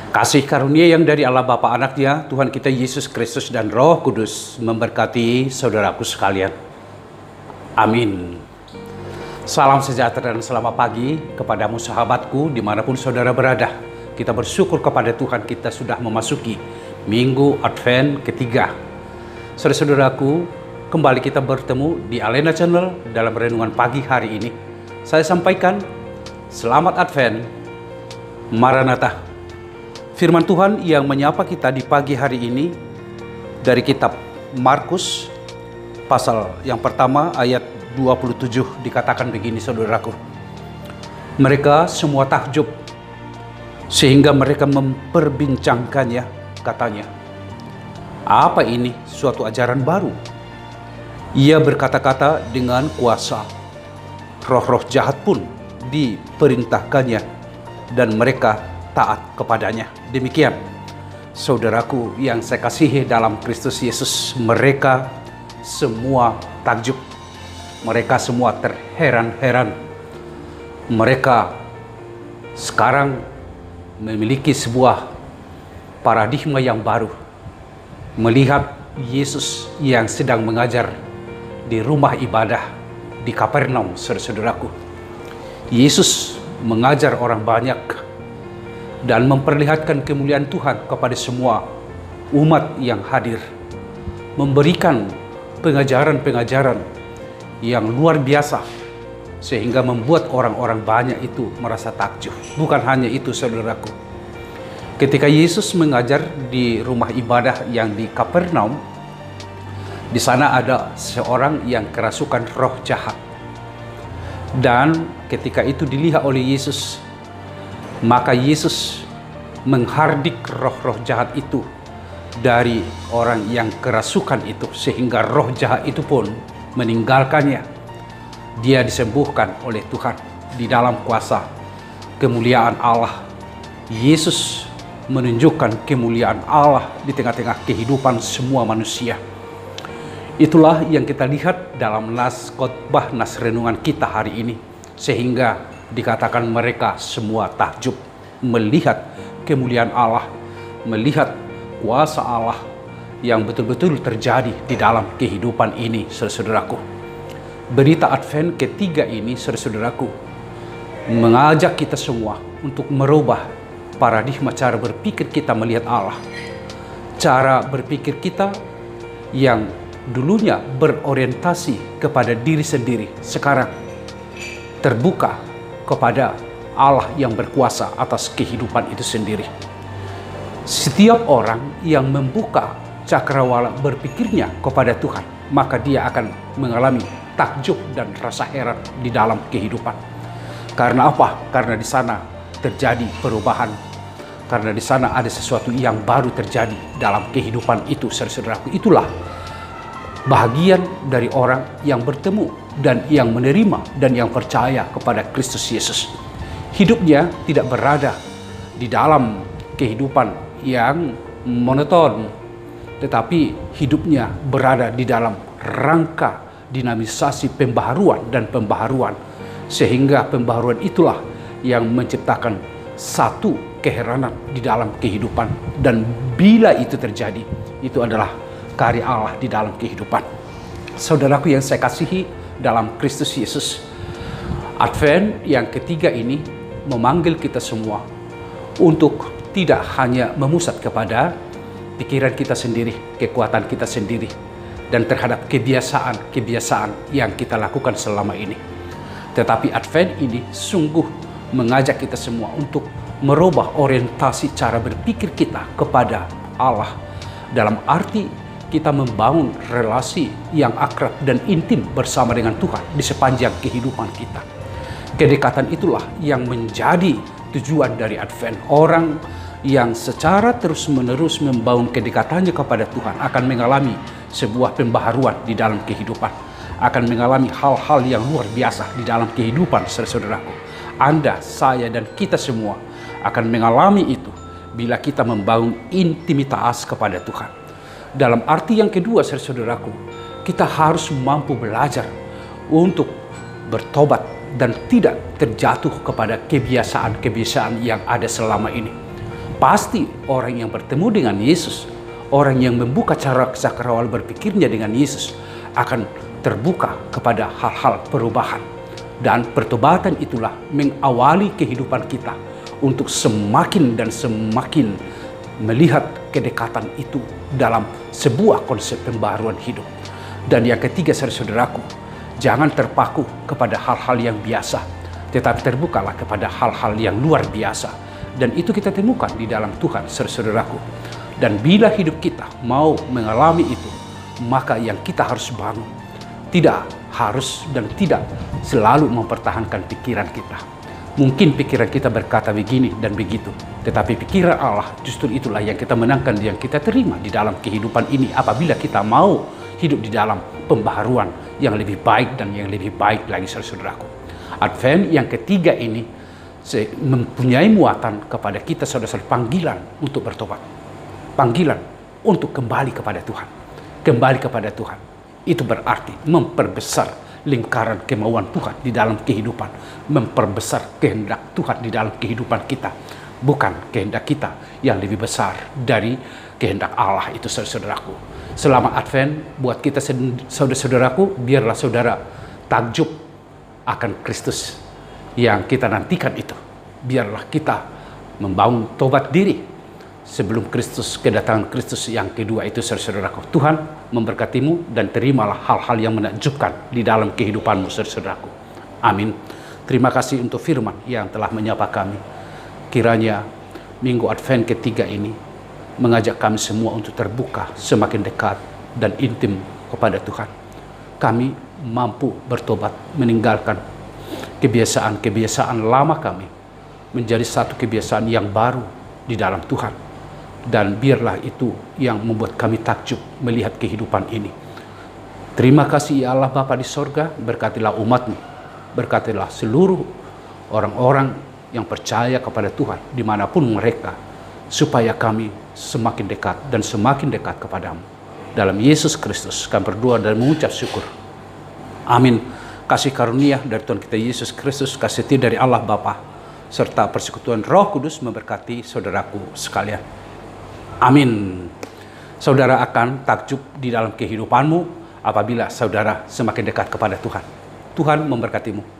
Kasih karunia yang dari Allah Bapa Anaknya, Tuhan kita Yesus Kristus dan Roh Kudus memberkati saudaraku sekalian. Amin. Salam sejahtera dan selamat pagi kepadamu sahabatku dimanapun saudara berada. Kita bersyukur kepada Tuhan kita sudah memasuki Minggu Advent ketiga. Saudara-saudaraku, kembali kita bertemu di Alena Channel dalam renungan pagi hari ini. Saya sampaikan, Selamat Advent, Maranatha. Firman Tuhan yang menyapa kita di pagi hari ini dari kitab Markus pasal yang pertama ayat 27 dikatakan begini saudaraku. Mereka semua takjub sehingga mereka memperbincangkannya, katanya. Apa ini suatu ajaran baru? Ia berkata-kata dengan kuasa. Roh-roh jahat pun diperintahkannya dan mereka taat kepadanya. Demikian saudaraku yang saya kasihi dalam Kristus Yesus, mereka semua takjub, mereka semua terheran-heran. Mereka sekarang memiliki sebuah paradigma yang baru, melihat Yesus yang sedang mengajar di rumah ibadah di Kapernaum. Saudaraku, Yesus mengajar orang banyak dan memperlihatkan kemuliaan Tuhan kepada semua umat yang hadir, memberikan pengajaran-pengajaran yang luar biasa sehingga membuat orang-orang banyak itu merasa takjub. Bukan hanya itu saudaraku, ketika Yesus mengajar di rumah ibadah yang di Kapernaum, di sana ada seorang yang kerasukan roh jahat, dan ketika itu dilihat oleh Yesus, maka Yesus menghardik roh-roh jahat itu dari orang yang kerasukan itu, sehingga roh jahat itu pun meninggalkannya. Dia disembuhkan oleh Tuhan di dalam kuasa kemuliaan Allah. Yesus menunjukkan kemuliaan Allah di tengah-tengah kehidupan semua manusia. Itulah yang kita lihat dalam nas khotbah, nas renungan kita hari ini, sehingga dikatakan mereka semua takjub melihat kemuliaan Allah, melihat kuasa Allah yang betul-betul terjadi di dalam kehidupan ini, saudaraku. Berita Advent ketiga ini, saudaraku, mengajak kita semua untuk merubah paradigma cara berpikir kita melihat Allah. Cara berpikir kita yang dulunya berorientasi kepada diri sendiri, sekarang terbuka kepada Allah yang berkuasa atas kehidupan itu sendiri. Setiap orang yang membuka cakrawala berpikirnya kepada Tuhan, maka dia akan mengalami takjub dan rasa heran di dalam kehidupan. Karena apa? Karena di sana terjadi perubahan. Karena di sana ada sesuatu yang baru terjadi dalam kehidupan itu, saudaraku. Itulah bahagian dari orang yang bertemu dan yang menerima dan yang percaya kepada Kristus Yesus. Hidupnya tidak berada di dalam kehidupan yang monoton, tetapi hidupnya berada di dalam rangka dinamisasi pembaharuan dan pembaharuan, sehingga pembaharuan itulah yang menciptakan satu keheranan di dalam kehidupan. Dan bila itu terjadi, itu adalah karya Allah di dalam kehidupan. Saudaraku yang saya kasihi dalam Kristus Yesus, Advent yang ketiga ini memanggil kita semua untuk tidak hanya memusat kepada pikiran kita sendiri, kekuatan kita sendiri, dan terhadap kebiasaan-kebiasaan yang kita lakukan selama ini. Tetapi Advent ini sungguh mengajak kita semua untuk merubah orientasi cara berpikir kita kepada Allah, dalam arti kita membangun relasi yang akrab dan intim bersama dengan Tuhan di sepanjang kehidupan kita. Kedekatan itulah yang menjadi tujuan dari Advent. Orang yang secara terus-menerus membangun kedekatannya kepada Tuhan akan mengalami sebuah pembaharuan di dalam kehidupan, akan mengalami hal-hal yang luar biasa di dalam kehidupan, saudaraku. Anda, saya, dan kita semua akan mengalami itu bila kita membangun intimitas kepada Tuhan. Dalam arti yang kedua, saudaraku, kita harus mampu belajar untuk bertobat dan tidak terjatuh kepada kebiasaan-kebiasaan yang ada selama ini. Pasti orang yang bertemu dengan Yesus, orang yang membuka cara cakrawala berpikirnya dengan Yesus akan terbuka kepada hal-hal perubahan. Dan pertobatan itulah mengawali kehidupan kita untuk semakin dan semakin melihat kedekatan itu dalam sebuah konsep pembaharuan hidup. Dan yang ketiga, saudaraku, jangan terpaku kepada hal-hal yang biasa, tetapi terbukalah kepada hal-hal yang luar biasa. Dan itu kita temukan di dalam Tuhan, saudaraku. Dan bila hidup kita mau mengalami itu, maka yang kita harus bangun tidak harus dan tidak selalu mempertahankan pikiran kita. Mungkin pikiran kita berkata begini dan begitu, tetapi pikiran Allah justru itulah yang kita menangkan, yang kita terima di dalam kehidupan ini apabila kita mau hidup di dalam pembaharuan yang lebih baik dan yang lebih baik lagi, saudaraku. Advent yang ketiga ini mempunyai muatan kepada kita, saudara, panggilan untuk bertobat, panggilan untuk kembali kepada Tuhan. Kembali kepada Tuhan itu berarti memperbesar lingkaran kemauan Tuhan di dalam kehidupan, memperbesar kehendak Tuhan di dalam kehidupan kita, bukan kehendak kita yang lebih besar dari kehendak Allah itu, saudaraku. Selama Advent buat kita, saudaraku, biarlah saudara takjub akan Kristus yang kita nantikan itu. Biarlah kita membangun tobat diri sebelum Kristus, kedatangan Kristus yang kedua itu, saudaraku. Tuhan memberkatimu dan terimalah hal-hal yang menakjubkan di dalam kehidupanmu, saudaraku. Amin. Terima kasih untuk firman yang telah menyapa kami. Kiranya minggu Advent ketiga ini mengajak kami semua untuk terbuka semakin dekat dan intim kepada Tuhan. Kami mampu bertobat, meninggalkan kebiasaan-kebiasaan lama kami, menjadi satu kebiasaan yang baru di dalam Tuhan. Dan biarlah itu yang membuat kami takjub melihat kehidupan ini. Terima kasih ya Allah Bapa di sorga, berkatilah umat-Mu, berkatilah seluruh orang-orang yang percaya kepada Tuhan dimanapun mereka, supaya kami semakin dekat dan semakin dekat kepadamu. Dalam Yesus Kristus kami berdoa dan mengucap syukur. Amin. Kasih karunia dari Tuhan kita Yesus Kristus, kasih setia dari Allah Bapa, serta persekutuan Roh Kudus memberkati saudaraku sekalian. Amin. Saudara akan takjub di dalam kehidupanmu apabila saudara semakin dekat kepada Tuhan. Tuhan memberkatimu.